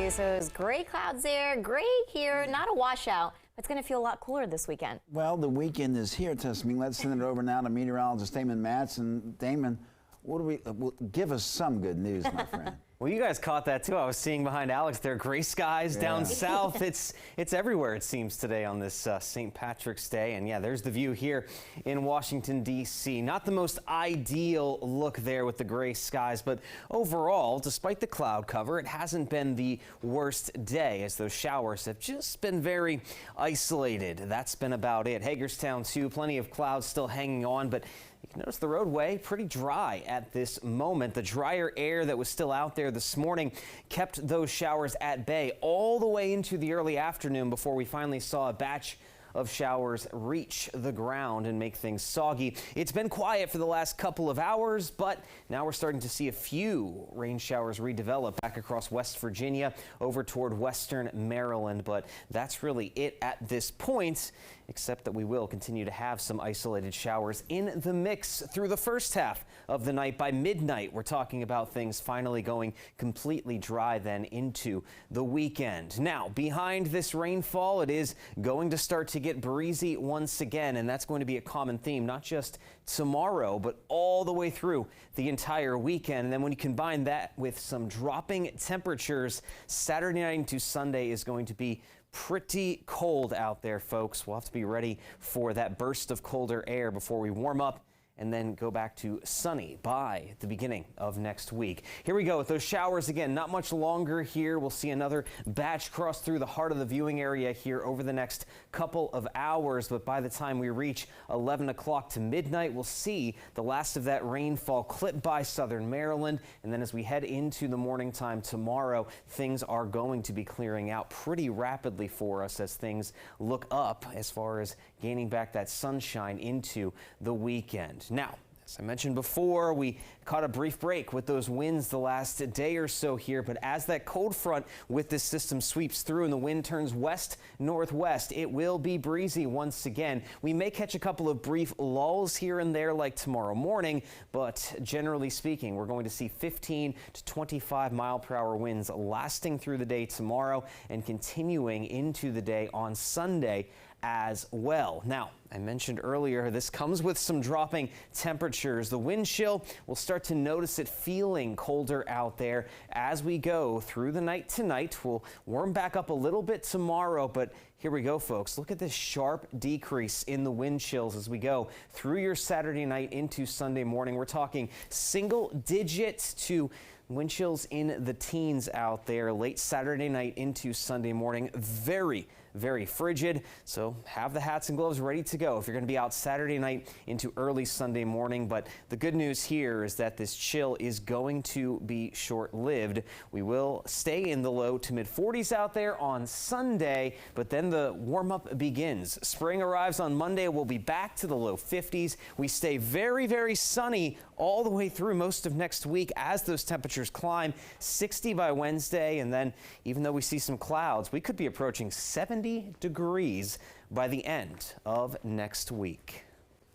you. So there's gray clouds there, gray here, not a washout. But it's going to feel a lot cooler this weekend. Well, the weekend is here, Tessamy. Let's send it over now to meteorologist Damon Matson. Damon, what do we? Give us some good news, my friend. Well, you guys caught that too. I was seeing behind Alex there, gray skies down south. It's everywhere, it seems, today on this St. Patrick's Day. And yeah, there's the view here in Washington, D.C. Not the most ideal look there with the gray skies, but overall, despite the cloud cover, it hasn't been the worst day, as those showers have just been very isolated. That's been about it. Hagerstown too, plenty of clouds still hanging on, but you can notice the roadway pretty dry at this moment. The drier air that was still out there this morning kept those showers at bay all the way into the early afternoon before we finally saw a batch of showers reach the ground and make things soggy. It's been quiet for the last couple of hours, but now we're starting to see a few rain showers redevelop back across West Virginia over toward western Maryland. But that's really it at this point, except that we will continue to have some isolated showers in the mix through the first half of the night. By midnight, we're talking about things finally going completely dry then into the weekend. Now, behind this rainfall, it is going to start to get breezy once again, and that's going to be a common theme, not just tomorrow, but all the way through the entire weekend. And then when you combine that with some dropping temperatures, Saturday night into Sunday is going to be pretty cold out there, folks. We'll have to be ready for that burst of colder air before we warm up and then go back to sunny by the beginning of next week. Here we go with those showers again. Not much longer here. We'll see another batch cross through the heart of the viewing area here over the next couple of hours. But by the time we reach 11 o'clock to midnight, we'll see the last of that rainfall clip by southern Maryland. And then as we head into the morning time tomorrow, things are going to be clearing out pretty rapidly for us as things look up as far as gaining back that sunshine into the weekend. Now, as I mentioned before, we caught a brief break with those winds the last day or so here, but as that cold front with this system sweeps through and the wind turns west-northwest, it will be breezy once again. We may catch a couple of brief lulls here and there like tomorrow morning, but generally speaking, we're going to see 15 to 25 mile-per-hour winds lasting through the day tomorrow and continuing into the day on Sunday as well. Now, I mentioned earlier, this comes with some dropping temperatures. The wind chill, we'll start to notice it feeling colder out there as we go through the night tonight. We'll warm back up a little bit tomorrow, but here we go, folks. Look at this sharp decrease in the wind chills as we go through your Saturday night into Sunday morning. We're talking single digits to wind chills in the teens out there late Saturday night into Sunday morning. Very, very frigid. So have the hats and gloves ready to go if you're going to be out Saturday night into early Sunday morning. But the good news here is that this chill is going to be short-lived. We will stay in the low to mid 40s out there on Sunday, but then the warm-up begins. Spring arrives on Monday. We'll be back to the low 50s. We stay very, very sunny all the way through most of next week as those temperatures climb. 60 by Wednesday, and then even though we see some clouds, we could be approaching 70 degrees by the end of next week.